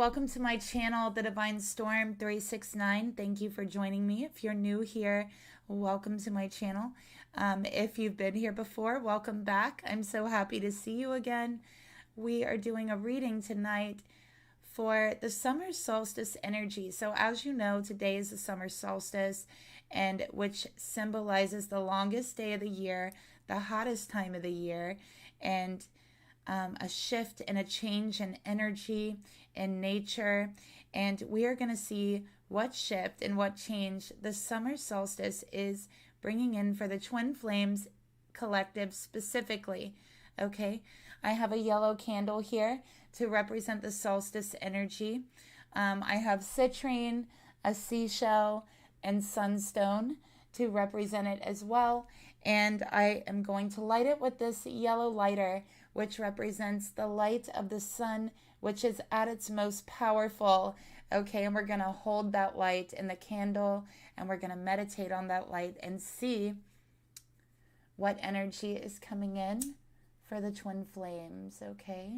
welcome to my channel, The Divine Storm 369. Thank you for joining me. If you're new here, welcome to my channel. If you've been here before, welcome back. I'm so happy to see you again. We are doing a reading tonight for the summer solstice energy. So as you know, today is the summer solstice, and which symbolizes the longest day of the year, the hottest time of the year, and a shift and a change in energy in nature. And we are going to see what shift and what change the summer solstice is bringing in for the twin flames collective specifically. Okay, I have a yellow candle here to represent the solstice energy. I have citrine, a seashell, and sunstone to represent it as well. And I am going to light it with this yellow lighter, which represents the light of the sun, which is at its most powerful. Okay, and we're going to hold that light in the candle, and we're going to meditate on that light and see what energy is coming in for the twin flames. Okay.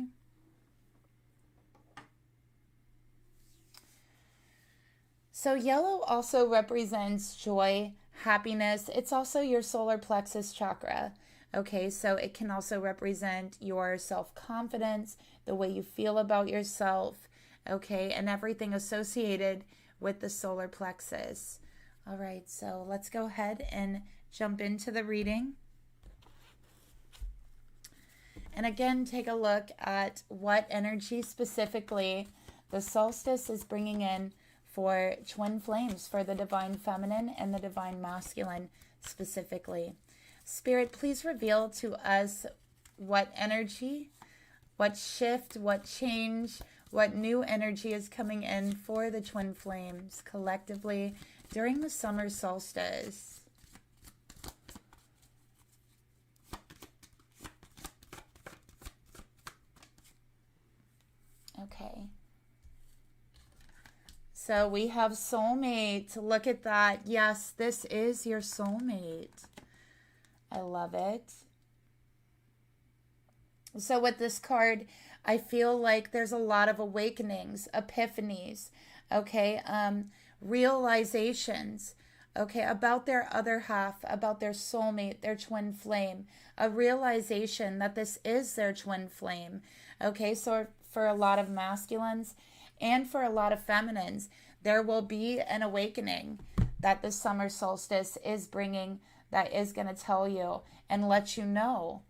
So yellow also represents joy, happiness. It's also your solar plexus chakra. Okay, so it can also represent your self-confidence, the way you feel about yourself, okay, and everything associated with the solar plexus. All right, so let's go ahead and jump into the reading. And again, take a look at what energy specifically the solstice is bringing in for twin flames, for the divine feminine and the divine masculine specifically. Spirit, please reveal to us what energy, what shift, what change, what new energy is coming in for the twin flames collectively during the summer solstice. Okay. So we have soulmate. Look at that. Yes, this is your soulmate. I love it. So with this card, I feel like there's a lot of awakenings, epiphanies, okay, realizations, okay, about their other half, about their soulmate, their twin flame, a realization that this is their twin flame, okay. So for a lot of masculines and for a lot of feminines, there will be an awakening that the summer solstice is bringing, that is going to tell you and let you know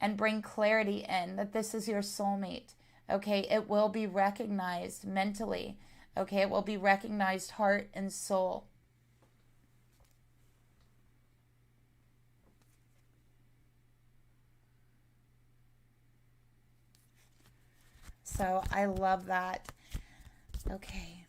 and bring clarity in that this is your soulmate. Okay, it will be recognized mentally. Okay, it will be recognized heart and soul. So I love that. Okay.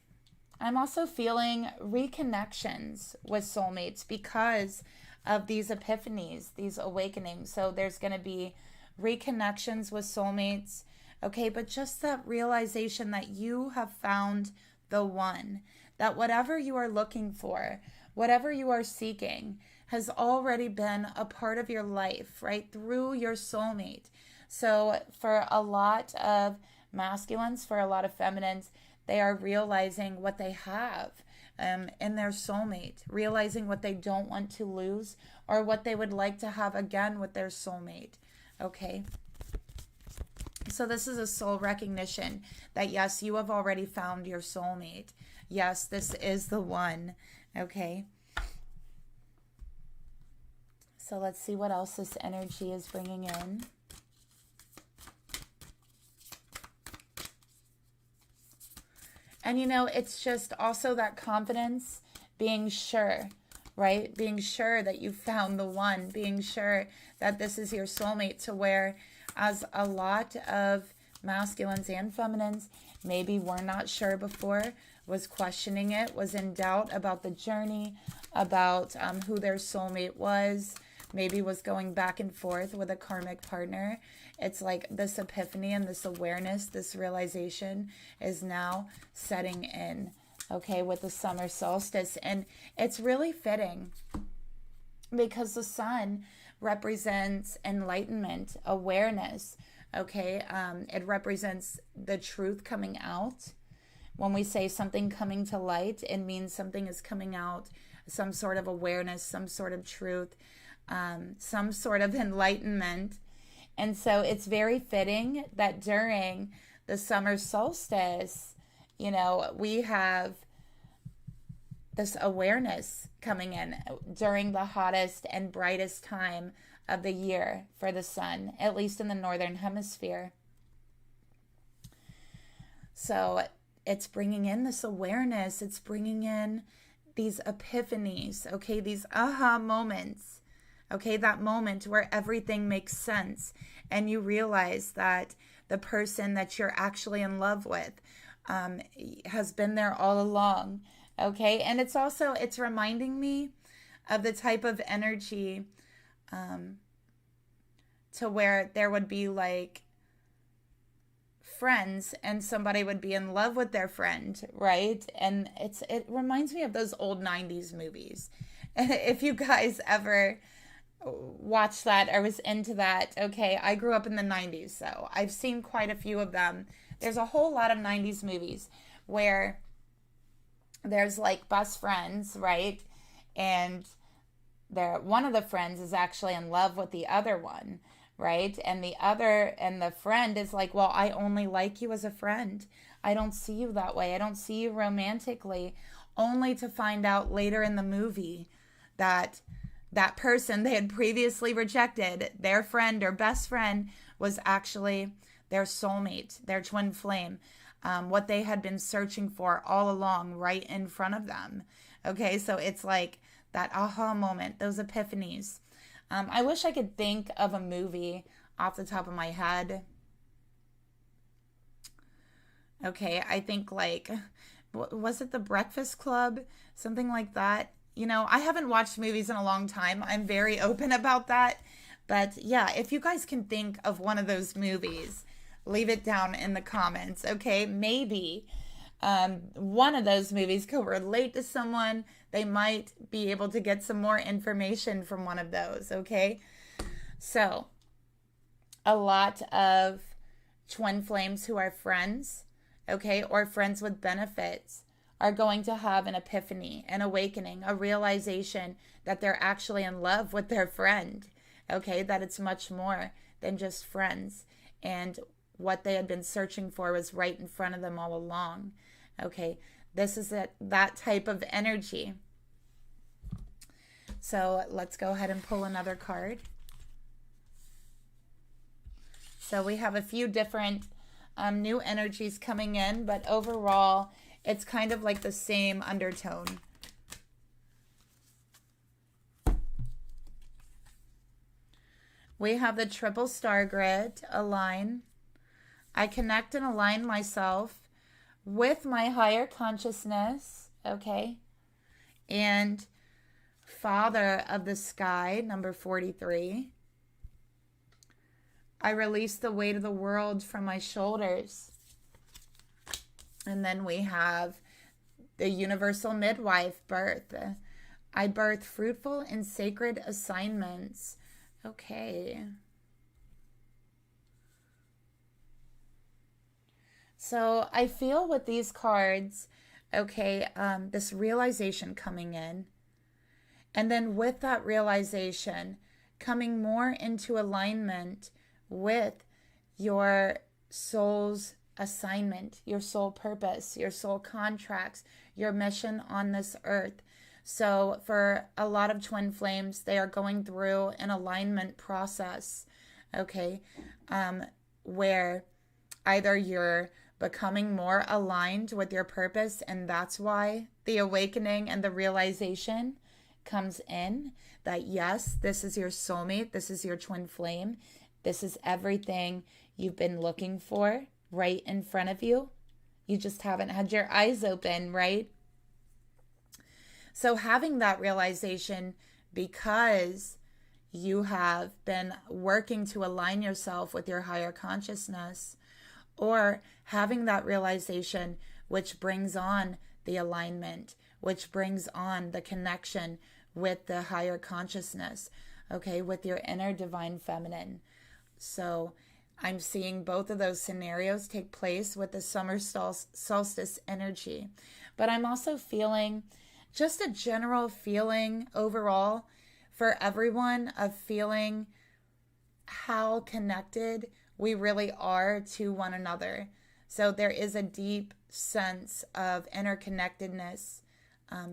I'm also feeling reconnections with soulmates because of these epiphanies, these awakenings. So there's going to be reconnections with soulmates, okay, but just that realization that you have found the one, that whatever you are looking for, whatever you are seeking, has already been a part of your life, right, through your soulmate. So for a lot of masculines, for a lot of feminines, they are realizing what they have in their soulmate, realizing what they don't want to lose or what they would like to have again with their soulmate. Okay. So this is a soul recognition that yes, you have already found your soulmate. Yes, this is the one. Okay. So let's see what else this energy is bringing in. And, you know, it's just also that confidence, being sure, right? Being sure that you found the one, being sure that this is your soulmate, to where as a lot of masculines and feminines maybe were not sure before, was questioning it, was in doubt about the journey, about who their soulmate was, maybe was going back and forth with a karmic partner. It's like this epiphany and this awareness, this realization is now setting in, okay, with the summer solstice. And it's really fitting because the sun represents enlightenment, awareness, okay? It represents the truth coming out. when we say something coming to light, it means something is coming out, some sort of awareness, some sort of truth, some sort of enlightenment. And so it's very fitting that during the summer solstice, you know, we have this awareness coming in during the hottest and brightest time of the year for the sun, at least in the northern hemisphere. So it's bringing in this awareness, it's bringing in these epiphanies, okay, these aha moments, okay, that moment where everything makes sense and you realize that the person that you're actually in love with has been there all along, okay. And it's also, it's reminding me of the type of energy to where there would be like friends and somebody would be in love with their friend, right? And it reminds me of those old 90s movies. If you guys ever watched that or was into that, okay, I grew up in the 90s, so I've seen quite a few of them. There's a whole lot of 90s movies where there's like best friends, right? And one of the friends is actually in love with the other one, right? And the friend is like, well, I only like you as a friend. I don't see you that way. I don't see you romantically, only to find out later in the movie that that person they had previously rejected, their friend or best friend, was actually their soulmate, their twin flame, what they had been searching for all along, right in front of them. Okay, so it's like that aha moment, those epiphanies. I wish I could think of a movie off the top of my head. Okay, I think like, was it The Breakfast Club? Something like that. You know, I haven't watched movies in a long time. I'm very open about that. But yeah, if you guys can think of one of those movies, leave it down in the comments, okay? Maybe one of those movies could relate to someone. They might be able to get some more information from one of those, okay? So, a lot of twin flames who are friends, okay, or friends with benefits, are going to have an epiphany, an awakening, a realization that they're actually in love with their friend, okay, that it's much more than just friends, and what they had been searching for was right in front of them all along, okay. This is that type of energy. So let's go ahead and pull another card. So we have a few different new energies coming in, but overall, it's kind of like the same undertone. We have the triple star grid, align. I connect and align myself with my higher consciousness, okay? And Father of the Sky, number 43. I release the weight of the world from my shoulders. And then we have the universal midwife birth. I birth fruitful and sacred assignments. Okay. So I feel with these cards, okay, this realization coming in. And then with that realization, coming more into alignment with your soul's assignment, your soul purpose, your soul contracts, your mission on this earth. So for a lot of twin flames, they are going through an alignment process, okay, where either you're becoming more aligned with your purpose, and that's why the awakening and the realization comes in that yes, this is your soulmate, this is your twin flame, this is everything you've been looking for right in front of you. You just haven't had your eyes open, right? So having that realization because you have been working to align yourself with your higher consciousness, or having that realization which brings on the alignment, which brings on the connection with the higher consciousness, okay, with your inner divine feminine. So I'm seeing both of those scenarios take place with the summer solstice energy. But I'm also feeling just a general feeling overall for everyone of feeling how connected we really are to one another. So there is a deep sense of interconnectedness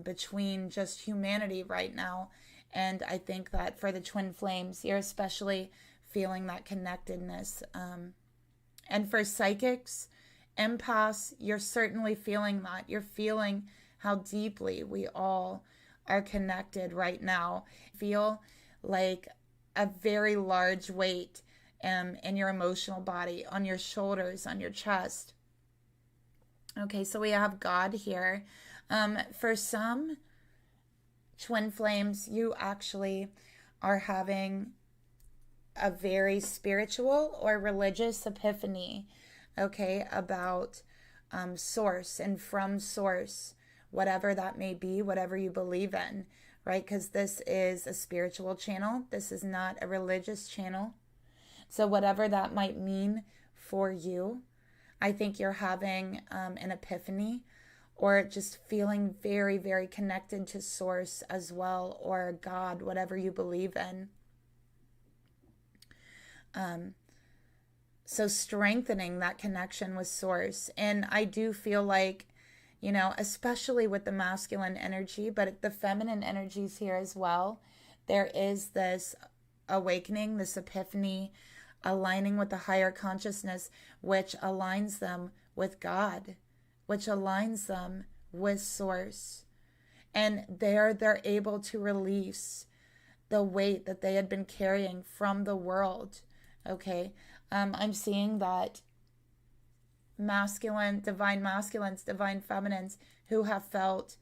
between just humanity right now. And I think that for the twin flames, you're especially feeling that connectedness. And for psychics, empaths, you're certainly feeling that. You're feeling how deeply we all are connected right now. Feel like a very large weight in your emotional body, on your shoulders, on your chest. Okay, so we have God here. For some twin flames, you actually are having a very spiritual or religious epiphany, okay, about source and from source, whatever that may be, whatever you believe in, right? Because this is a spiritual channel. This is not a religious channel. So whatever that might mean for you, I think you're having an epiphany, or just feeling very, very connected to source as well, or God, whatever you believe in. So strengthening that connection with source. And I do feel like, you know, especially with the masculine energy, but the feminine energies here as well, there is this awakening, this epiphany, aligning with the higher consciousness, which aligns them with God, which aligns them with source. And there they're able to release the weight that they had been carrying from the world. Okay, I'm seeing that masculine, divine masculines, divine feminines who have felt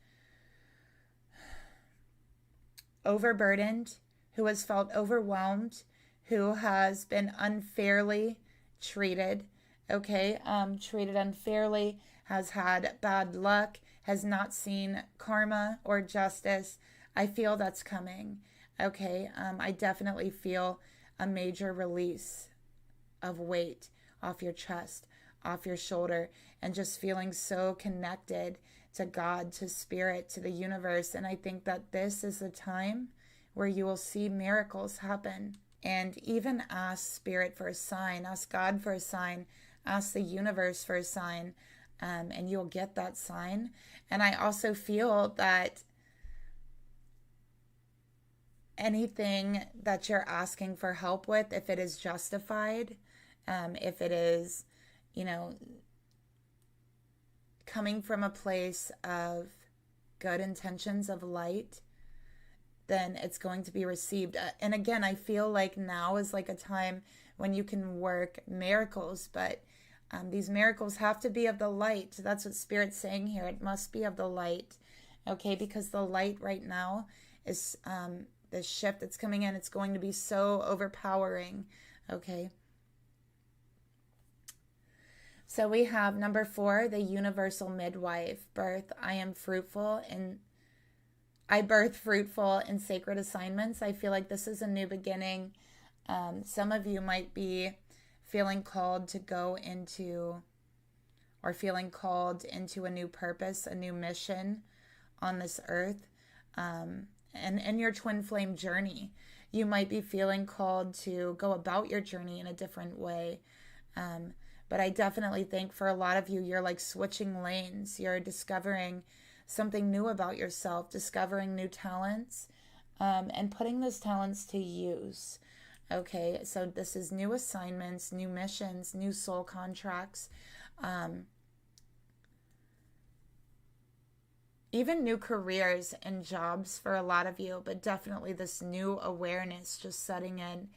overburdened, who has felt overwhelmed, who has been unfairly treated, okay, treated unfairly, has had bad luck, has not seen karma or justice. I feel that's coming, okay. I definitely feel a major release of weight off your chest, off your shoulder, and just feeling so connected to God, to spirit, to the universe. And I think that this is the time where you will see miracles happen. And even ask spirit for a sign, ask God for a sign, ask the universe for a sign, and you'll get that sign. And I also feel that anything that you're asking for help with, if it is justified, if it is, you know, coming from a place of good intentions of light, then it's going to be received. And again, I feel like now is like a time when you can work miracles, but these miracles have to be of the light. That's what Spirit's saying here. It must be of the light, okay? Because the light right now is the shift that's coming in. It's going to be so overpowering, okay? So we have number 4, the universal midwife, birth. I am fruitful and I birth fruitful in sacred assignments. I feel like this is a new beginning. Some of you might be feeling called to go into, or feeling called into a new purpose, a new mission on this earth. And in your twin flame journey, you might be feeling called to go about your journey in a different way. But I definitely think for a lot of you, you're like switching lanes. You're discovering something new about yourself, discovering new talents, and putting those talents to use. Okay, so this is new assignments, new missions, new soul contracts, even new careers and jobs for a lot of you, but definitely this new awareness just setting in.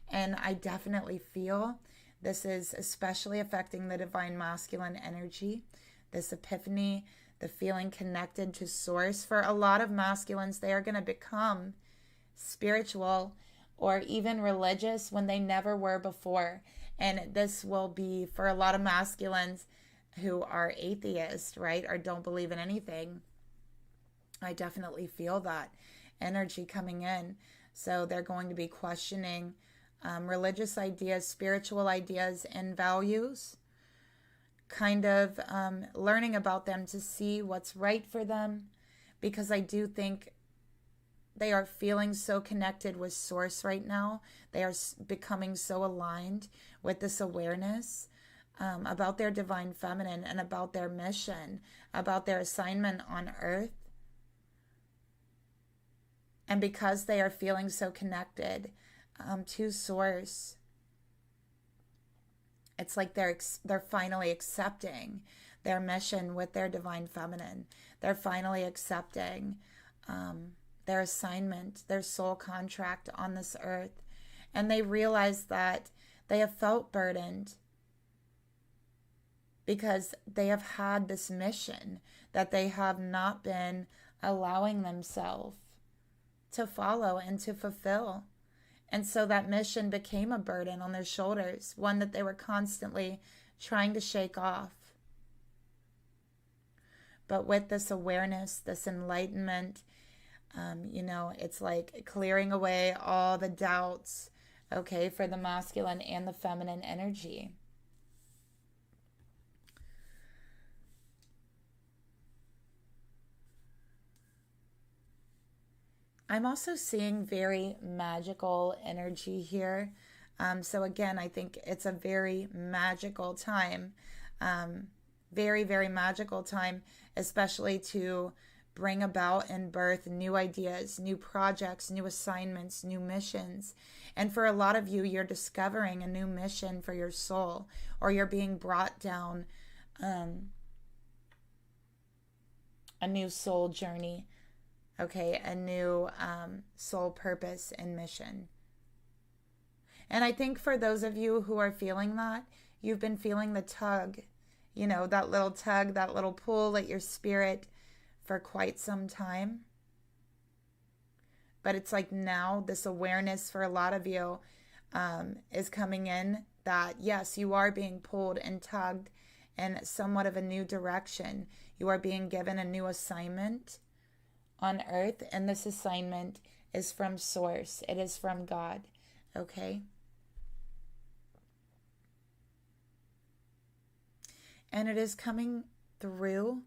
And I definitely feel this is especially affecting the divine masculine energy, this epiphany, the feeling connected to source. For a lot of masculines, they are going to become spiritual or even religious when they never were before. And this will be for a lot of masculines who are atheists, right, or don't believe in anything. I definitely feel that energy coming in. So they're going to be questioning religious ideas, spiritual ideas, and values. Kind of learning about them to see what's right for them, because I do think they are feeling so connected with Source right now. They are becoming so aligned with this awareness about their divine feminine and about their mission, about their assignment on earth. And because they are feeling so connected to Source, it's like they're finally accepting their mission with their divine feminine. They're finally accepting their assignment, their soul contract on this earth. And they realize that they have felt burdened because they have had this mission that they have not been allowing themselves to follow and to fulfill. And so that mission became a burden on their shoulders, one that they were constantly trying to shake off. But with this awareness, this enlightenment, it's like clearing away all the doubts, okay, for the masculine and the feminine energy. I'm also seeing very magical energy here. So again, I think it's a very magical time. Very, very magical time, especially to bring about and birth new ideas, new projects, new assignments, new missions. And for a lot of you, you're discovering a new mission for your soul, or you're being brought down a new soul journey. Okay, a new soul purpose and mission. And I think for those of you who are feeling that, you've been feeling the tug, that little tug, that little pull at your spirit for quite some time. But it's like now this awareness for a lot of you is coming in that, yes, you are being pulled and tugged in somewhat of a new direction. You are being given a new assignment on earth, and this assignment is from Source. It is from God, okay? And it is coming through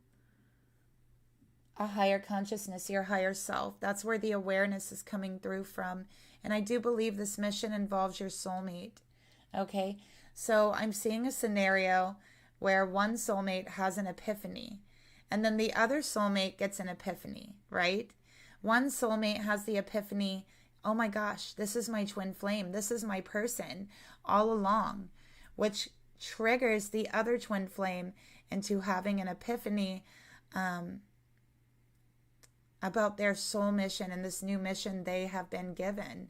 a higher consciousness, your higher self. That's where the awareness is coming through from. And I do believe this mission involves your soulmate, okay? So I'm seeing a scenario where one soulmate has an epiphany, and then the other soulmate gets an epiphany, right? One soulmate has the epiphany, oh my gosh, this is my twin flame. This is my person all along, which triggers the other twin flame into having an epiphany about their soul mission and this new mission they have been given.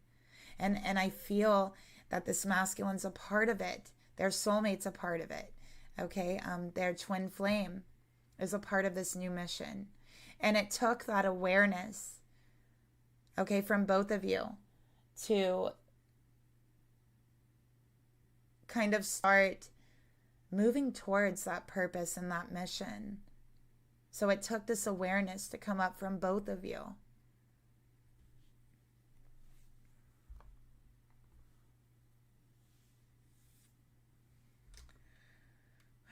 And I feel that this masculine's a part of it. Their soulmate's a part of it, okay? Their twin flame is a part of this new mission. And it took that awareness, okay, from both of you to kind of start moving towards that purpose and that mission. So it took this awareness to come up from both of you.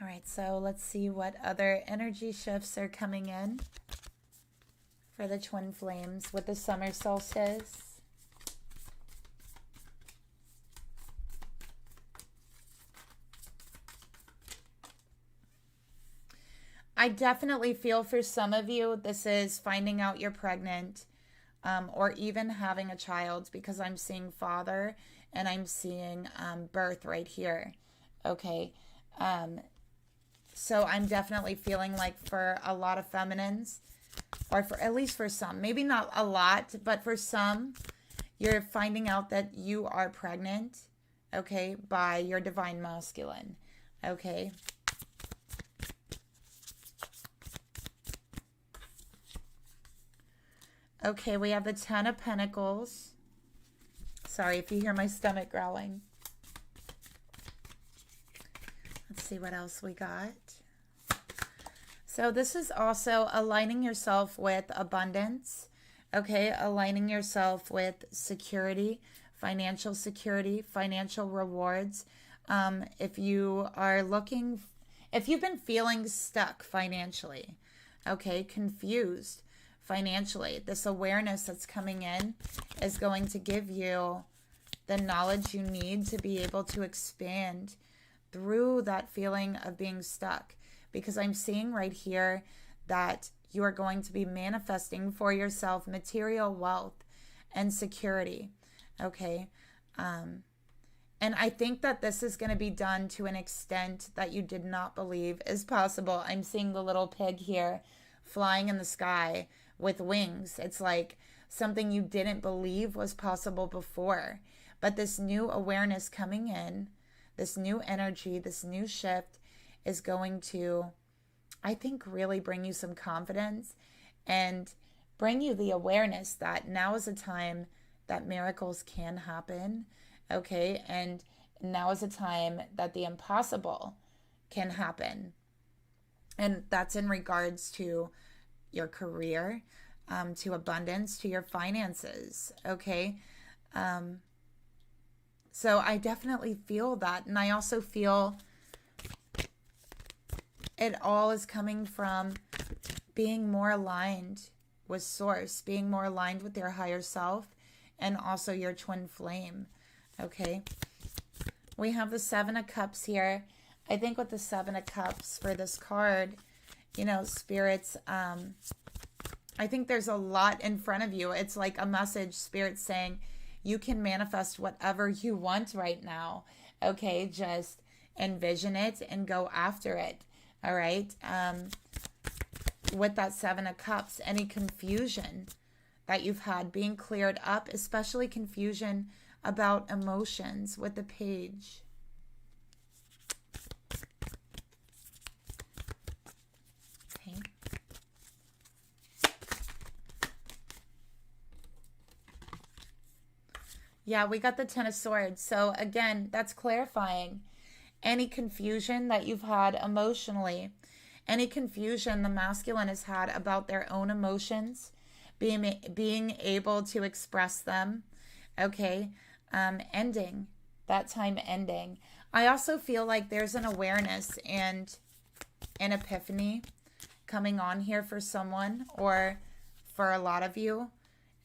All right, so let's see what other energy shifts are coming in for the twin flames with the summer solstice. I definitely feel for some of you, this is finding out you're pregnant or even having a child, because I'm seeing father and I'm seeing birth right here. Okay. So I'm definitely feeling like for a lot of feminines, or for at least for some, maybe not a lot, but for some, you're finding out that you are pregnant, okay, by your divine masculine, okay? Okay, we have the Ten of Pentacles. Sorry if you hear my stomach growling. Let's see what else we got. So this is also aligning yourself with abundance, okay? Aligning yourself with security, financial security, financial rewards. If you are looking, if you've been feeling stuck financially, okay, confused financially, this awareness that's coming in is going to give you the knowledge you need to be able to expand through that feeling of being stuck. Because I'm seeing right here that you are going to be manifesting for yourself material wealth and security. Okay. And I think that this is going to be done to an extent that you did not believe is possible. I'm seeing the little pig here flying in the sky with wings. It's like something you didn't believe was possible before. But this new awareness coming in, this new energy, this new shift is going to, I think, really bring you some confidence and bring you the awareness that now is a time that miracles can happen, okay? And now is a time that the impossible can happen. And that's in regards to your career, to abundance, to your finances, okay? So I definitely feel that. And I also feel it all is coming from being more aligned with Source, being more aligned with your higher self, and also your twin flame, okay? We have the Seven of Cups here. I think with the Seven of Cups for this card, you know, spirits, I think there's a lot in front of you. It's like a message, spirits saying, you can manifest whatever you want right now, okay? Just envision it and go after it, all right? With that Seven of Cups, any confusion that you've had being cleared up, especially confusion about emotions with the Page. Okay. Yeah, we got the Ten of Swords. So again, that's clarifying any confusion that you've had emotionally, any confusion the masculine has had about their own emotions, being able to express them, okay? Ending, that time ending. I also feel like there's an awareness and an epiphany coming on here for someone or for a lot of you.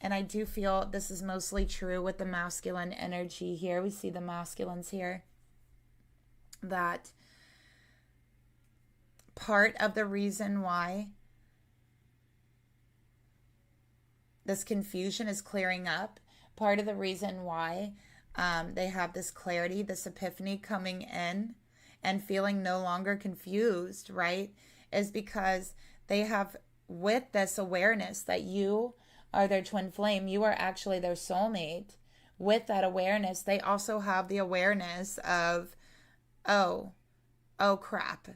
And I do feel this is mostly true with the masculine energy here. We see the masculines here. That part of the reason why this confusion is clearing up, part of the reason why they have this clarity, this epiphany coming in and feeling no longer confused, right, is because they have, with this awareness that you are their twin flame, you are actually their soulmate. With that awareness, they also have the awareness of, oh crap,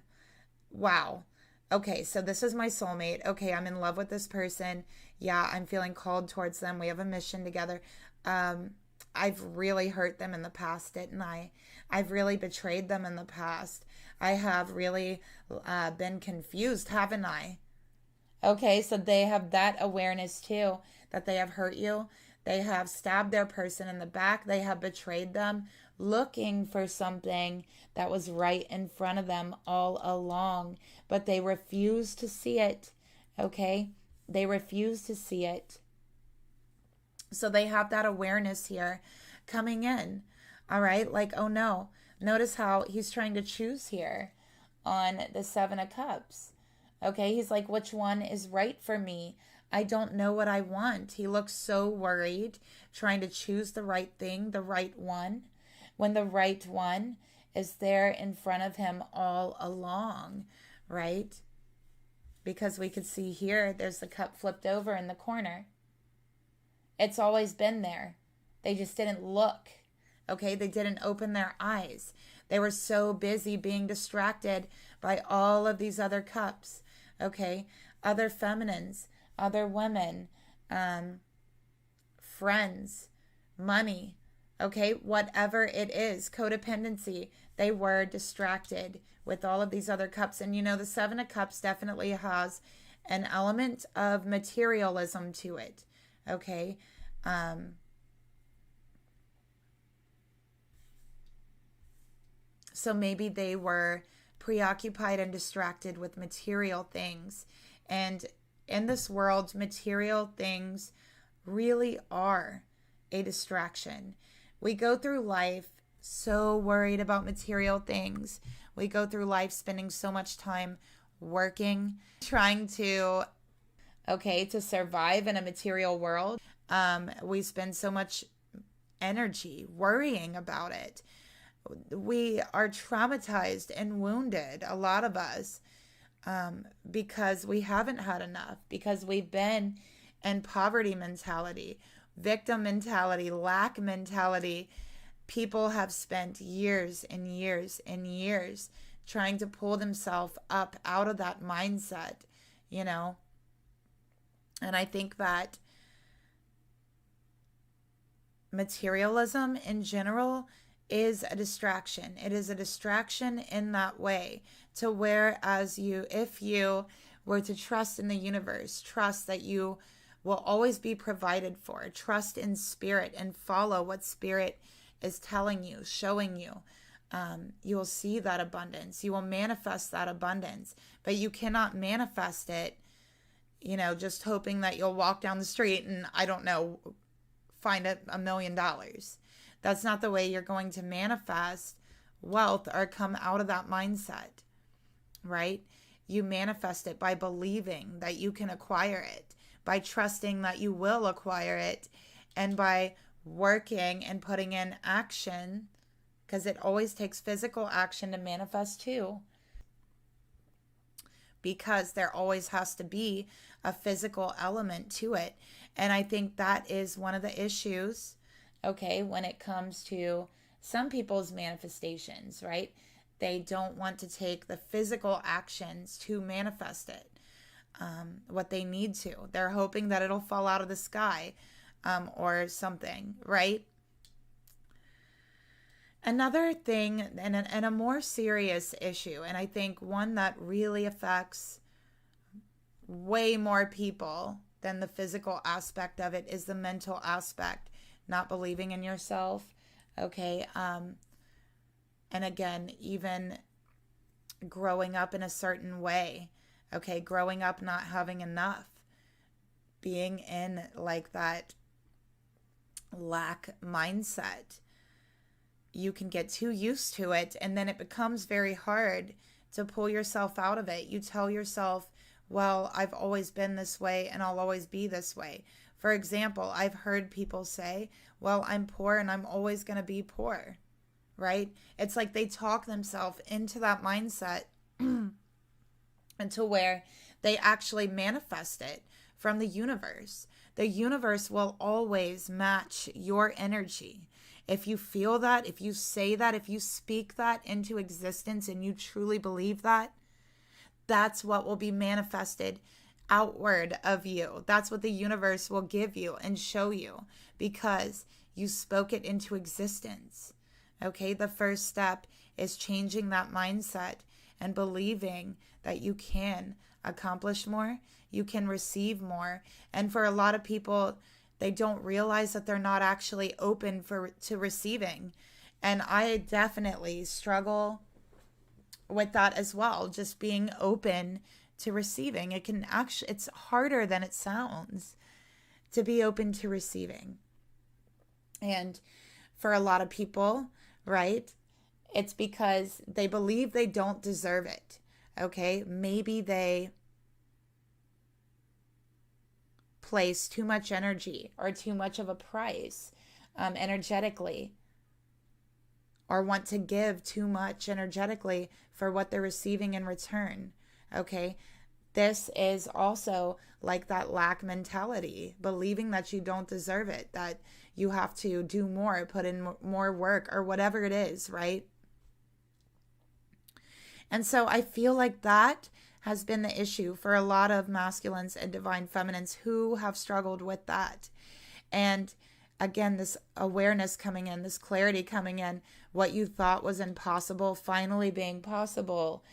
wow, okay, so this is my soulmate. Okay, I'm in love with this person. Yeah, I'm feeling called towards them. We have a mission together. I've really hurt them in the past, didn't I? I've really betrayed them in the past. I have really been confused, haven't I? Okay, so they have that awareness too, that they have hurt you. They have stabbed their person in the back. They have betrayed them, looking for something that was right in front of them all along, but they refuse to see it, okay? They refuse to see it. So they have that awareness here coming in, all right? Like, oh no, notice how he's trying to choose here on the Seven of Cups, okay? He's like, which one is right for me? I don't know what I want. He looks so worried, trying to choose the right thing, the right one, when the right one is there in front of him all along, right? Because we could see here, there's the cup flipped over in the corner. It's always been there. They just didn't look, okay? They didn't open their eyes. They were so busy being distracted by all of these other cups, okay? Other feminines, other women, friends, money, okay? Whatever it is, codependency, they were distracted with all of these other cups. And you know, the Seven of Cups definitely has an element of materialism to it, okay? So maybe they were preoccupied and distracted with material things. And in this world, material things really are a distraction. We go through life so worried about material things. We go through life spending so much time working, trying to survive in a material world. We spend so much energy worrying about it. We are traumatized and wounded, a lot of us, because we haven't had enough, because we've been in poverty mentality, victim mentality, lack mentality. People have spent years and years and years trying to pull themselves up out of that mindset, you know. And I think that materialism in general is a distraction. It is a distraction in that way, to where if you were to trust in the universe, trust that you will always be provided for, trust in spirit and follow what spirit is telling you, showing you, you will see that abundance. You will manifest that abundance, but you cannot manifest it, just hoping that you'll walk down the street and, I don't know, find $1 million. That's not the way you're going to manifest wealth or come out of that mindset, right? You manifest it by believing that you can acquire it, by trusting that you will acquire it, and by working and putting in action, because it always takes physical action to manifest too, because there always has to be a physical element to it. And I think that is one of the issues, when it comes to some people's manifestations, right? They don't want to take the physical actions to manifest it, what they need to. They're hoping that it'll fall out of the sky, or something, right? Another thing, and a more serious issue, and I think one that really affects way more people than the physical aspect of it, is the mental aspect, not believing in yourself, and again, even growing up in a certain way, growing up not having enough, being in like that lack mindset. You can get too used to it, and then it becomes very hard to pull yourself out of it. You tell yourself, well, I've always been this way and I'll always be this way. For example, I've heard people say, well, I'm poor and I'm always going to be poor, right? It's like they talk themselves into that mindset until where they actually manifest it from the universe. The universe will always match your energy. If you feel that, if you say that, if you speak that into existence and you truly believe that, that's what will be manifested outward of you. That's what the universe will give you and show you, because you spoke it into existence. The first step is changing that mindset and believing that you can accomplish more, you can receive more. And for a lot of people, they don't realize that they're not actually open to receiving. And I definitely struggle with that as well, just being open to receiving. It's harder than it sounds to be open to receiving. And for a lot of people, right, it's because they believe they don't deserve it. Maybe they place too much energy or too much of a price energetically, or want to give too much energetically for what they're receiving in return. This is also like that lack mentality, believing that you don't deserve it, that you have to do more, put in more work, or whatever it is, right? And so I feel like that has been the issue for a lot of masculines and divine feminines who have struggled with that. And again, this awareness coming in, this clarity coming in, what you thought was impossible finally being possible.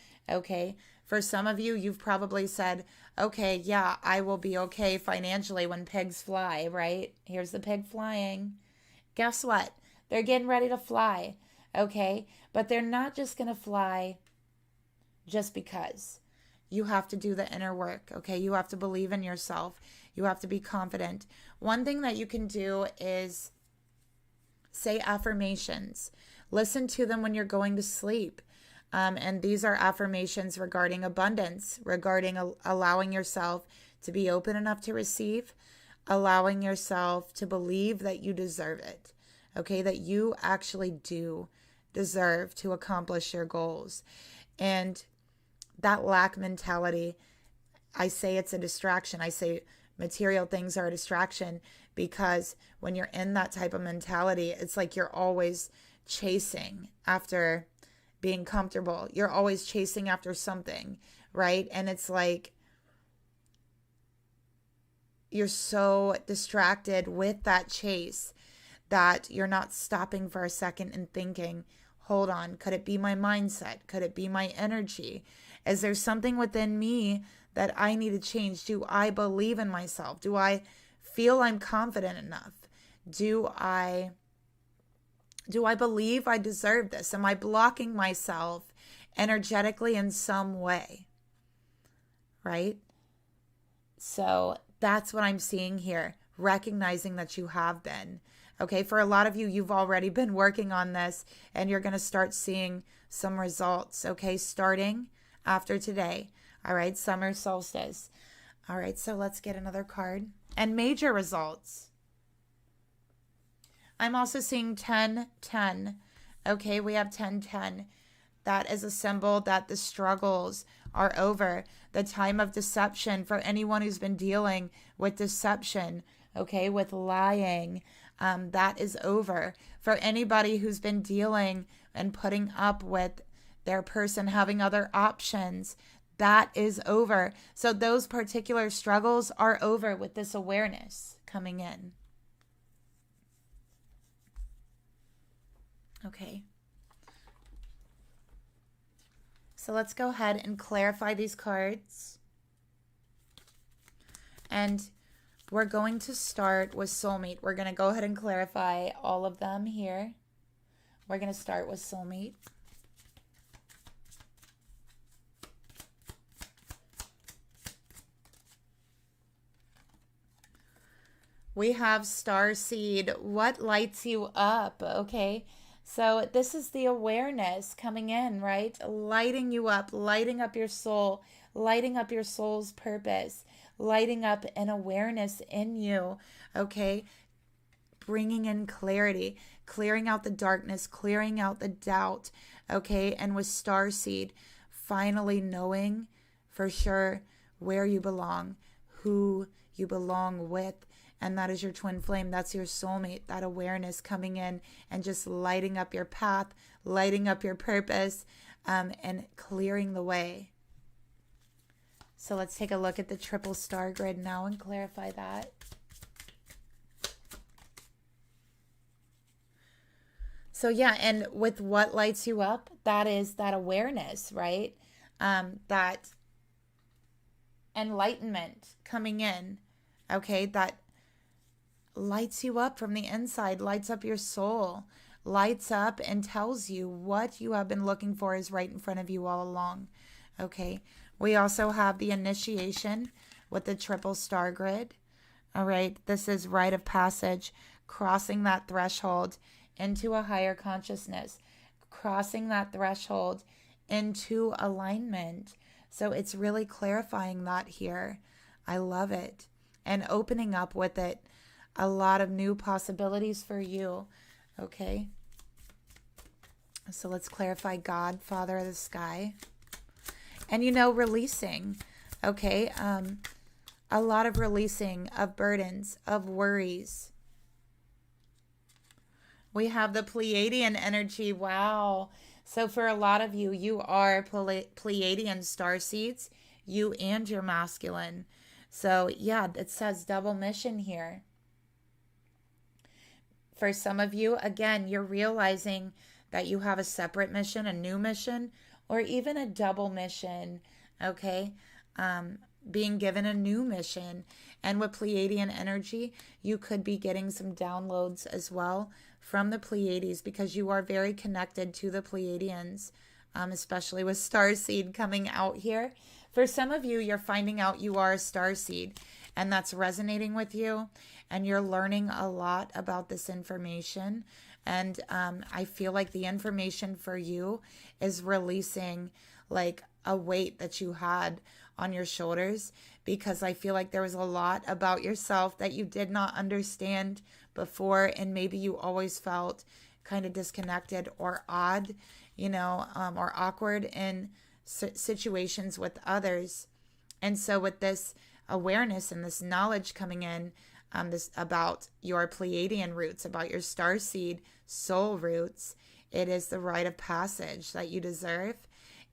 For some of you, you've probably said, yeah, I will be okay financially when pigs fly, right? Here's the pig flying. Guess what? They're getting ready to fly. okay? But they're not just going to fly just because. You have to do the inner work, okay? You have to believe in yourself. You have to be confident. One thing that you can do is say affirmations. Listen to them when you're going to sleep. And these are affirmations regarding abundance, regarding allowing yourself to be open enough to receive, allowing yourself to believe that you deserve it, okay? That you actually do deserve to accomplish your goals. And that lack mentality, I say it's a distraction. I say material things are a distraction because when you're in that type of mentality, it's like you're always chasing after being comfortable. You're always chasing after something, right? And it's like you're so distracted with that chase that you're not stopping for a second and thinking, hold on, could it be my mindset? Could it be my energy? Is there something within me that I need to change? Do I believe in myself? Do I feel I'm confident enough? Do I believe I deserve this? Am I blocking myself energetically in some way? Right? So that's what I'm seeing here, recognizing that you have been. Okay, for a lot of you, you've already been working on this and you're going to start seeing some results, okay, starting after today. All right, summer solstice. All right, so let's get another card. And major results. I'm also seeing 10-10. Okay, we have 10-10. That is a symbol that the struggles are over. The time of deception for anyone who's been dealing with deception, okay, with lying, that is over. For anybody who's been dealing and putting up with their person having other options, that is over. So those particular struggles are over with this awareness coming in. Okay. So let's go ahead and clarify these cards. And we're going to start with soulmate. We're going to go ahead and clarify all of them here. We're going to start with soulmate. We have Starseed. What lights you up? Okay. So this is the awareness coming in, right? Lighting you up, lighting up your soul, lighting up your soul's purpose, lighting up an awareness in you, okay? Bringing in clarity, clearing out the darkness, clearing out the doubt, okay? And with Starseed, finally knowing for sure where you belong, who you belong with. And that is your twin flame. That's your soulmate, that awareness coming in and just lighting up your path, lighting up your purpose, and clearing the way. So let's take a look at the triple star grid now and clarify that. So yeah, and with what lights you up, that is that awareness, right? That enlightenment coming in, okay? That lights you up from the inside, lights up your soul, lights up and tells you what you have been looking for is right in front of you all along. Okay. We also have the initiation with the triple star grid. All right. This is rite of passage, crossing that threshold into a higher consciousness, crossing that threshold into alignment. So it's really clarifying that here. I love it. And opening up with it a lot of new possibilities for you. Okay. So let's clarify God, Father of the sky. And releasing. Okay. A lot of releasing of burdens, of worries. We have the Pleiadian energy. Wow. So for a lot of you, you are Pleiadian starseeds, you and your masculine. So yeah, it says double mission here. For some of you, again, you're realizing that you have a separate mission, a new mission, or even a double mission, okay? Being given a new mission. And with Pleiadian energy, you could be getting some downloads as well from the Pleiades, because you are very connected to the Pleiadians, especially with Starseed coming out here. For some of you, you're finding out you are a Starseed, and that's resonating with you, and you're learning a lot about this information. And I feel like the information for you is releasing like a weight that you had on your shoulders, because I feel like there was a lot about yourself that you did not understand before, and maybe you always felt kind of disconnected or odd, or awkward in situations with others. And so with this awareness and this knowledge coming in, this about your Pleiadian roots, about your starseed soul roots, it is the rite of passage that you deserve,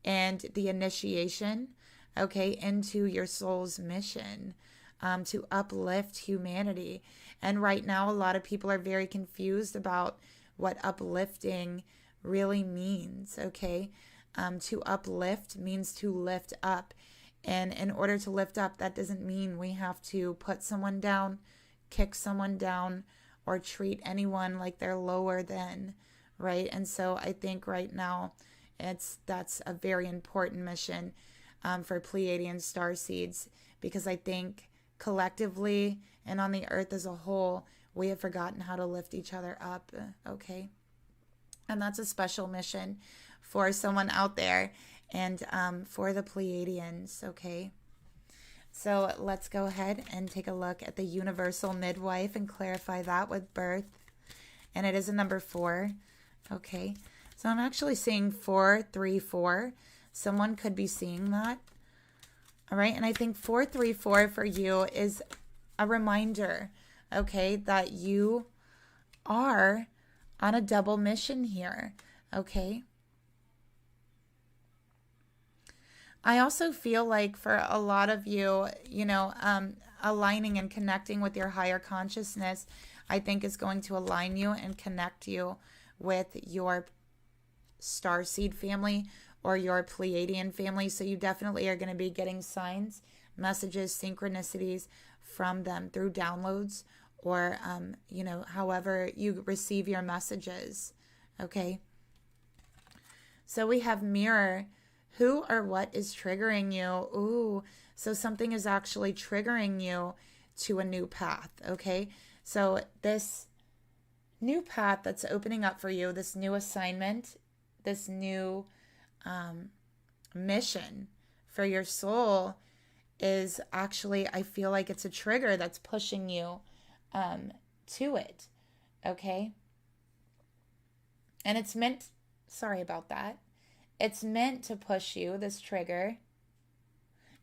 and the initiation, okay, into your soul's mission, to uplift humanity. And right now, a lot of people are very confused about what uplifting really means, okay? To uplift means to lift up. And in order to lift up, that doesn't mean we have to put someone down, kick someone down, or treat anyone like they're lower than, right? And so I think right now that's a very important mission for Pleiadian starseeds, because I think collectively and on the earth as a whole, we have forgotten how to lift each other up, okay? And that's a special mission for someone out there, and for the Pleiadians, okay? So let's go ahead and take a look at the universal midwife and clarify that with birth. And it is a number 4, okay? So I'm actually seeing 434. Someone could be seeing that. All right, and I think 434 for you is a reminder, okay, that you are on a double mission here, okay? I also feel like for a lot of you, aligning and connecting with your higher consciousness, I think is going to align you and connect you with your starseed family or your Pleiadian family. So you definitely are going to be getting signs, messages, synchronicities from them through downloads, or, however you receive your messages. Okay. So we have mirror. Who or what is triggering you? Ooh, so something is actually triggering you to a new path. Okay. So this new path that's opening up for you, this new assignment, this new mission for your soul is actually, I feel like it's a trigger that's pushing you to it, okay? And it's meant, sorry about that, it's meant to push you, this trigger.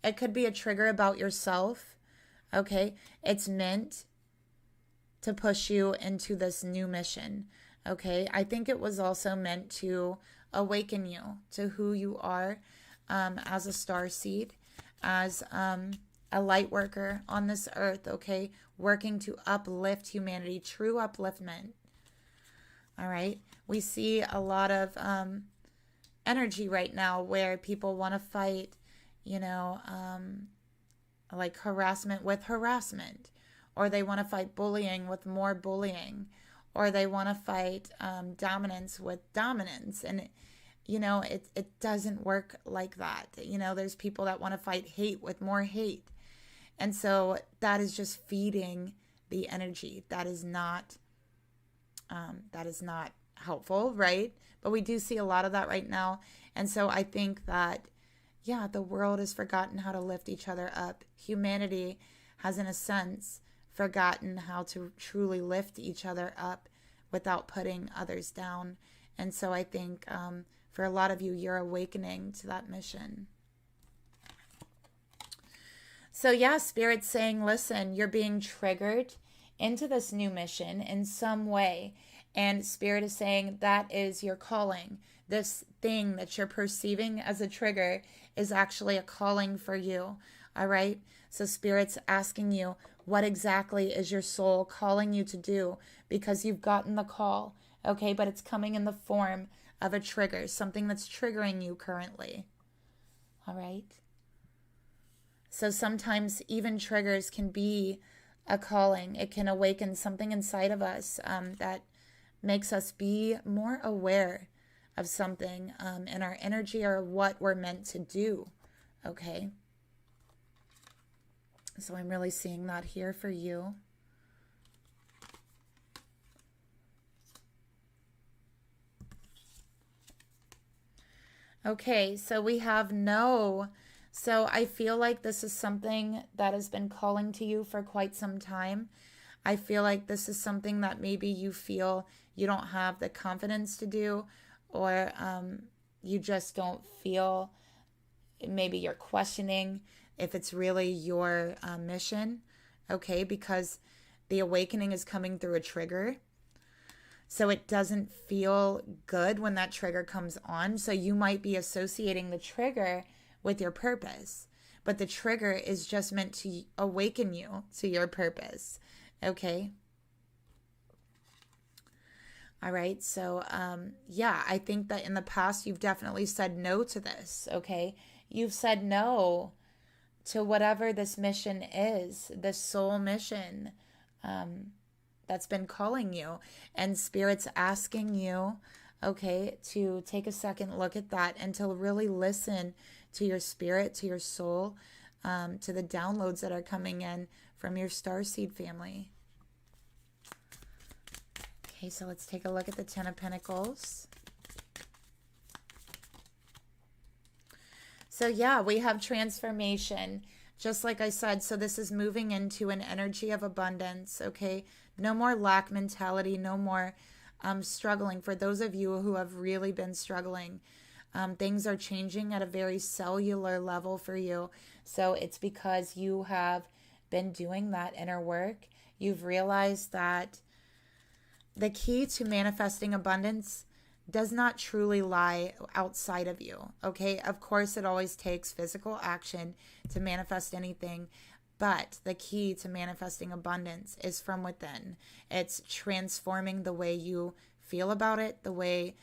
It could be a trigger about yourself, okay? It's meant to push you into this new mission, okay? I think it was also meant to awaken you to who you are as a starseed, as a light worker on this earth, okay? Working to uplift humanity, true upliftment. All right? We see a lot of energy right now where people want to fight, like harassment with harassment, or they want to fight bullying with more bullying, or they want to fight dominance with dominance. And it doesn't work like that. There's people that want to fight hate with more hate. And so that is just feeding the energy. That is not helpful, right? But we do see a lot of that right now. And so I think that, the world has forgotten how to lift each other up. Humanity has, in a sense, forgotten how to truly lift each other up without putting others down. And so I think for a lot of you, you're awakening to that mission. So Spirit's saying, listen, you're being triggered into this new mission in some way. And Spirit is saying that is your calling. This thing that you're perceiving as a trigger is actually a calling for you. All right? So Spirit's asking you, what exactly is your soul calling you to do? Because you've gotten the call, okay? But it's coming in the form of a trigger, something that's triggering you currently. All right? So sometimes even triggers can be a calling. It can awaken something inside of us that makes us be more aware of something in our energy or what we're meant to do. Okay. So I'm really seeing that here for you. Okay, so we have no. So I feel like this is something that has been calling to you for quite some time. I feel like this is something that maybe you feel you don't have the confidence to do, or you just don't feel, maybe you're questioning if it's really your mission, okay? Because the awakening is coming through a trigger. So it doesn't feel good when that trigger comes on. So you might be associating the trigger with your purpose, but the trigger is just meant to awaken you to your purpose, okay? All right, so yeah, I think that in the past you've definitely said no to this, okay? You've said no to whatever this mission is, this soul mission that's been calling you. And Spirit's asking you, okay, to take a second look at that and to really listen to your spirit, to your soul, to the downloads that are coming in from your Starseed family. Okay, so let's take a look at the Ten of Pentacles. So yeah, we have transformation, just like I said. So this is moving into an energy of abundance, okay? No more lack mentality, no more struggling. For those of you who have really been struggling, things are changing at a very cellular level for you. So it's because you have been doing that inner work. You've realized that the key to manifesting abundance does not truly lie outside of you, okay? Of course, it always takes physical action to manifest anything, but the key to manifesting abundance is from within. It's transforming the way you feel about it, the way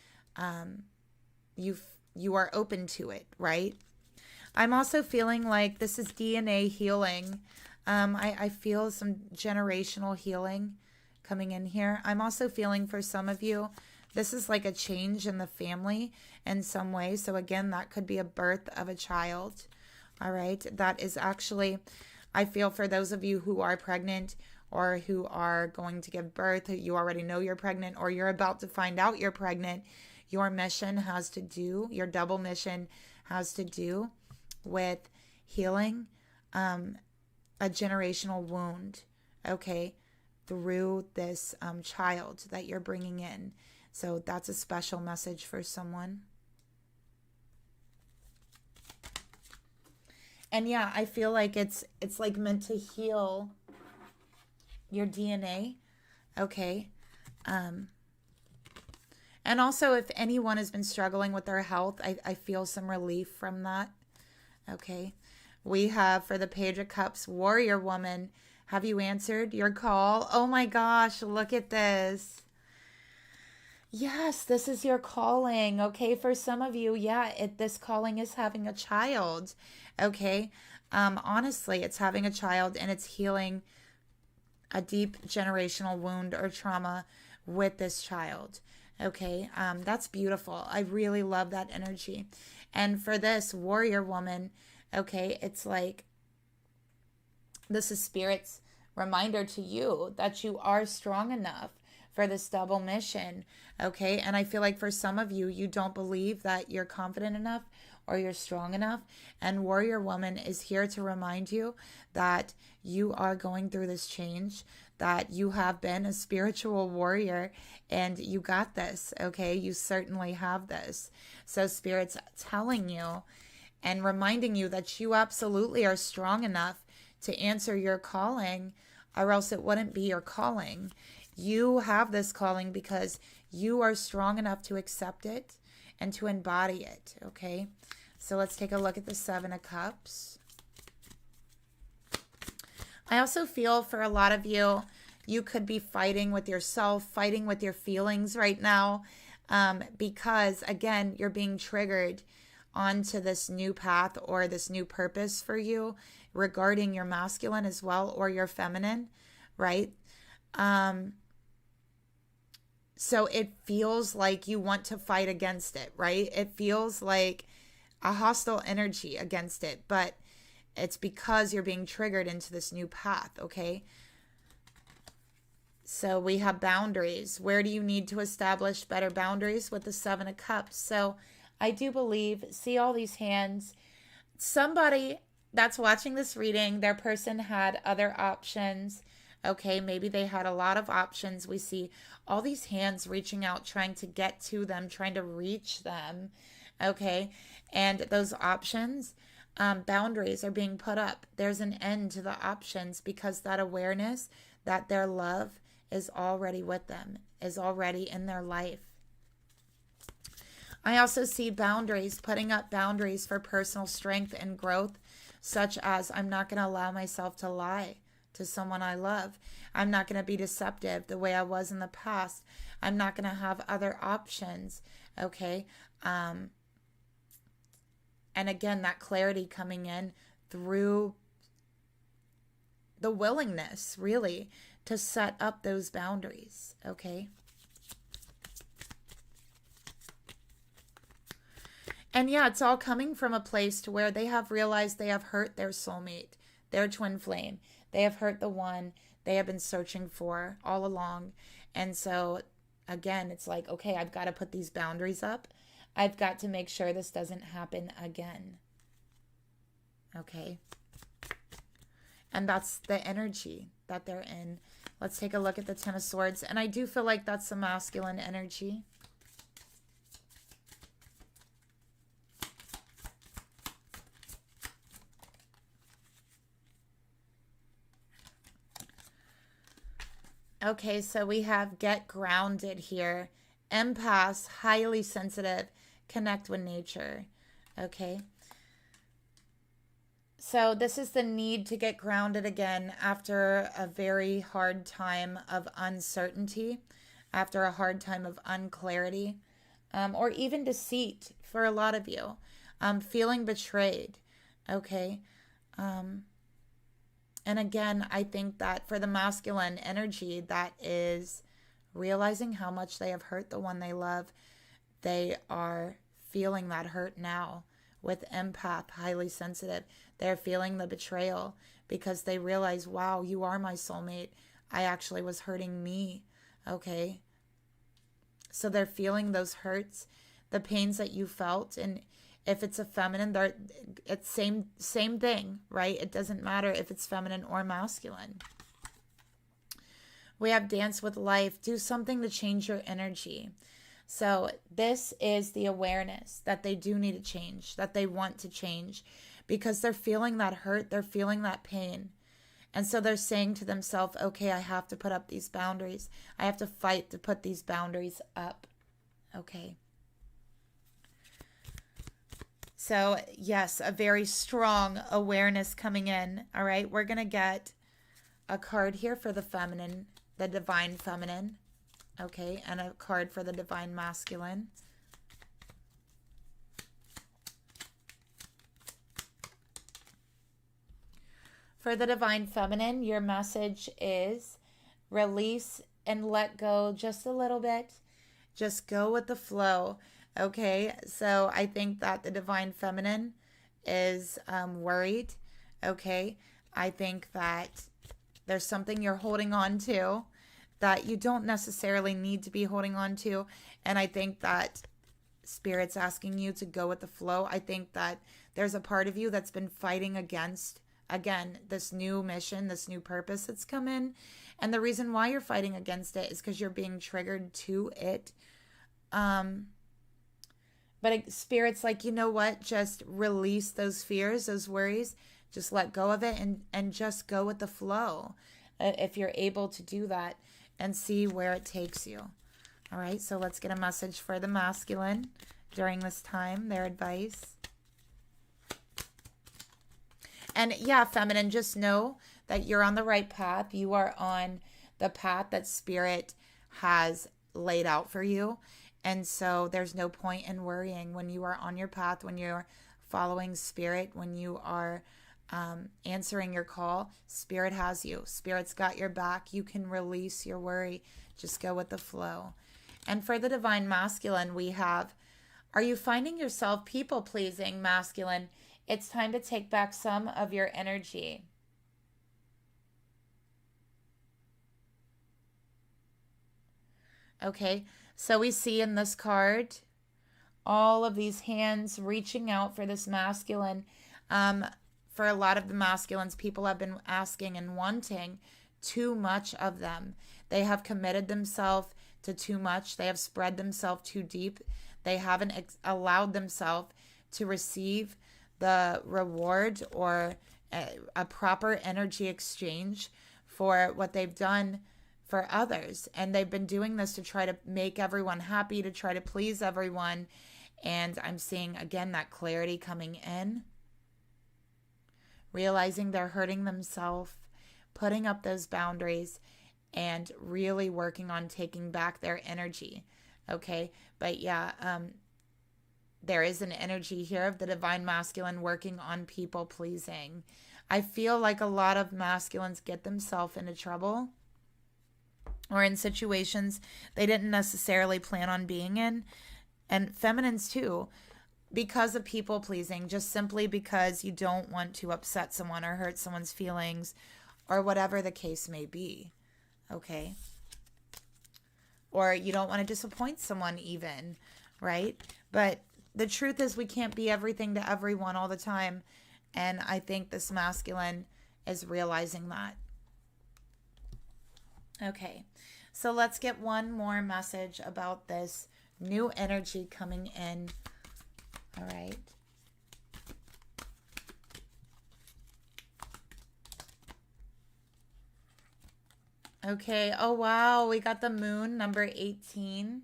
you are open to it, right? I'm also feeling like this is DNA healing. I feel some generational healing coming in here. I'm also feeling for some of you, this is like a change in the family in some way. So again, that could be a birth of a child. All right. That is actually, I feel for those of you who are pregnant or who are going to give birth, you already know you're pregnant or you're about to find out you're pregnant. Your mission has to do, your double mission has to do with healing a generational wound, okay, through this child that you're bringing in. So that's a special message for someone. And yeah, I feel like it's like meant to heal your DNA, okay? And also, if anyone has been struggling with their health, I feel some relief from that, okay? We have, for the Page of Cups, Warrior Woman. Have you answered your call? Oh my gosh, look at this. Yes, this is your calling, okay? For some of you, yeah, this calling is having a child, okay? Honestly, it's having a child and it's healing a deep generational wound or trauma with this child, okay? That's beautiful. I really love that energy. And for this Warrior Woman, okay, it's like, this is Spirit's reminder to you that you are strong enough for this double mission, okay? And I feel like for some of you, you don't believe that you're confident enough or you're strong enough. And Warrior Woman is here to remind you that you are going through this change, that you have been a spiritual warrior and you got this, okay? You certainly have this. So Spirit's telling you and reminding you that you absolutely are strong enough to answer your calling, or else it wouldn't be your calling. You have this calling because you are strong enough to accept it and to embody it, okay? So let's take a look at the Seven of Cups. I also feel for a lot of you, you could be fighting with yourself, fighting with your feelings right now, because, again, you're being triggered onto this new path or this new purpose for you regarding your masculine as well, or your feminine, right? So it feels like you want to fight against it, right? It feels like a hostile energy against it, but it's because you're being triggered into this new path, okay? So we have boundaries. Where do you need to establish better boundaries? With the Seven of Cups. So I do believe, see all these hands. Somebody that's watching this reading, their person had other options. Okay, maybe they had a lot of options. We see all these hands reaching out, trying to get to them, trying to reach them. Okay, and those options, boundaries are being put up. There's an end to the options because that awareness that their love is already with them, is already in their life. I also see boundaries, putting up boundaries for personal strength and growth, such as I'm not going to allow myself to lie to someone I love. I'm not going to be deceptive the way I was in the past. I'm not going to have other options, okay? And again, that clarity coming in through the willingness, really, to set up those boundaries, okay? And yeah, it's all coming from a place to where they have realized they have hurt their soulmate, their twin flame. They have hurt the one they have been searching for all along. And so, again, it's like, okay, I've got to put these boundaries up. I've got to make sure this doesn't happen again. Okay? And that's the energy that they're in. Let's take a look at the Ten of Swords. And I do feel like that's the masculine energy. Okay, so we have get grounded here. Empaths, highly sensitive, connect with nature. Okay. So this is the need to get grounded again after a very hard time of uncertainty, after a hard time of unclarity, or even deceit for a lot of you. Feeling betrayed. Okay. And again, I think that for the masculine energy, that is realizing how much they have hurt the one they love. They are feeling that hurt now. With empath, highly sensitive, they're feeling the betrayal because they realize, wow, you are my soulmate. I actually was hurting me. Okay. So they're feeling those hurts, the pains that you felt. And if it's a feminine, it's same thing, right? It doesn't matter if it's feminine or masculine. We have dance with life. Do something to change your energy. So this is the awareness that they do need to change, that they want to change, because they're feeling that hurt. They're feeling that pain. And so they're saying to themselves, okay, I have to put up these boundaries. I have to fight to put these boundaries up. Okay. So, yes, a very strong awareness coming in. All right, we're going to get a card here for the feminine, the divine feminine. Okay, and a card for the divine masculine. For the divine feminine, your message is release and let go just a little bit. Just go with the flow. Okay, so I think that the divine feminine is worried. Okay, I think that there's something you're holding on to that you don't necessarily need to be holding on to. And I think that Spirit's asking you to go with the flow. I think that there's a part of you that's been fighting against, again, this new mission, this new purpose that's come in. And the reason why you're fighting against it is because you're being triggered to it. But Spirit's like, you know what? Just release those fears, those worries. Just let go of it and just go with the flow. If you're able to do that and see where it takes you. All right, so let's get a message for the masculine during this time, their advice. And yeah, feminine, just know that you're on the right path. You are on the path that Spirit has laid out for you. And so there's no point in worrying when you are on your path, when you're following Spirit, when you are answering your call. Spirit has you. Spirit's got your back. You can release your worry. Just go with the flow. And for the divine masculine, we have, are you finding yourself people pleasing, masculine? It's time to take back some of your energy. Okay, so we see in this card all of these hands reaching out for this masculine. For a lot of the masculines, people have been asking and wanting too much of them. They have committed themselves to too much. They have spread themselves too deep. They haven't allowed themselves to receive the reward or a proper energy exchange for what they've done for others. And they've been doing this to try to make everyone happy, to try to please everyone. And I'm seeing, again, that clarity coming in. Realizing they're hurting themselves, putting up those boundaries, and really working on taking back their energy. Okay? But yeah, there is an energy here of the divine masculine working on people pleasing. I feel like a lot of masculines get themselves into trouble or in situations they didn't necessarily plan on being in. And feminines too, because of people pleasing, just simply because you don't want to upset someone or hurt someone's feelings or whatever the case may be. Okay? Or you don't want to disappoint someone even, right? But the truth is we can't be everything to everyone all the time. And I think this masculine is realizing that. Okay, so let's get one more message about this new energy coming in. All right. Okay, oh wow, we got the moon, number 18.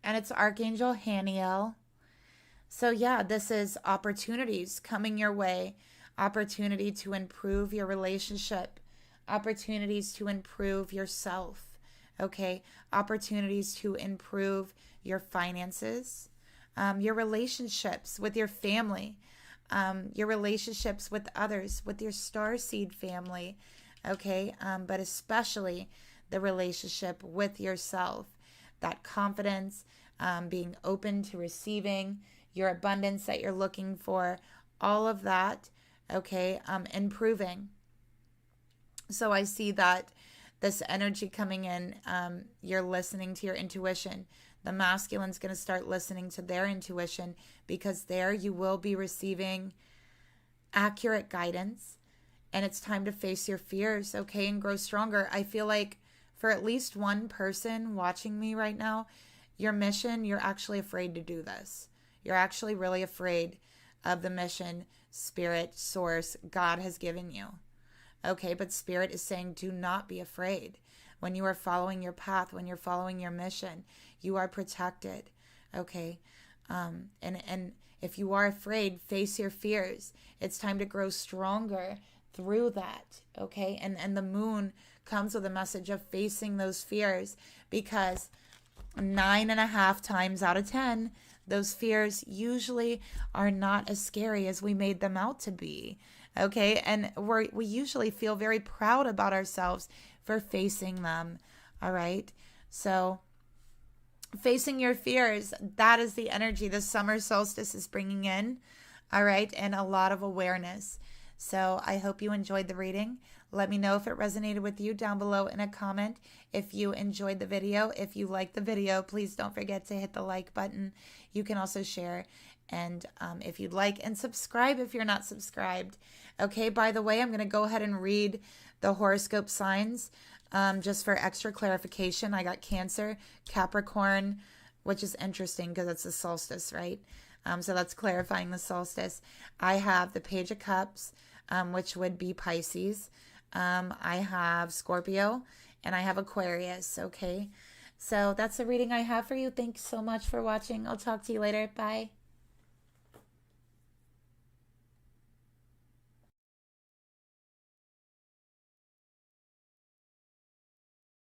And it's Archangel Haniel. So yeah, this is opportunities coming your way, opportunity to improve your relationship, opportunities to improve yourself, okay? Opportunities to improve your finances, your relationships with your family, your relationships with others, with your Starseed family, okay? But especially the relationship with yourself, that confidence, being open to receiving your abundance that you're looking for, all of that, okay, improving. So I see that this energy coming in, you're listening to your intuition. The masculine's going to start listening to their intuition, because there you will be receiving accurate guidance, and it's time to face your fears, okay, and grow stronger. I feel like for at least one person watching me right now, your mission, you're actually afraid to do this. You're actually really afraid of the mission Spirit, Source, God has given you. Okay, but Spirit is saying, do not be afraid. When you are following your path, when you're following your mission, you are protected. Okay, and if you are afraid, face your fears. It's time to grow stronger through that. Okay, and the moon comes with a message of facing those fears, because 9.5 times out of 10, those fears usually are not as scary as we made them out to be. Okay, and we usually feel very proud about ourselves for facing them. All right, so facing your fears, that is the energy the summer solstice is bringing in. All right, and a lot of awareness. So I hope you enjoyed the reading. Let me know if it resonated with you down below in a comment. If you enjoyed the video, if you liked the video, please don't forget to hit the like button. You can also share, and if you'd like, and subscribe if you're not subscribed. Okay, by the way, I'm going to go ahead and read the horoscope signs just for extra clarification. I got Cancer, Capricorn, which is interesting because it's the solstice, right? So that's clarifying the solstice. I have the Page of Cups, which would be Pisces. I have Scorpio, and I have Aquarius. Okay, so that's the reading I have for you. Thanks so much for watching. I'll talk to you later. Bye.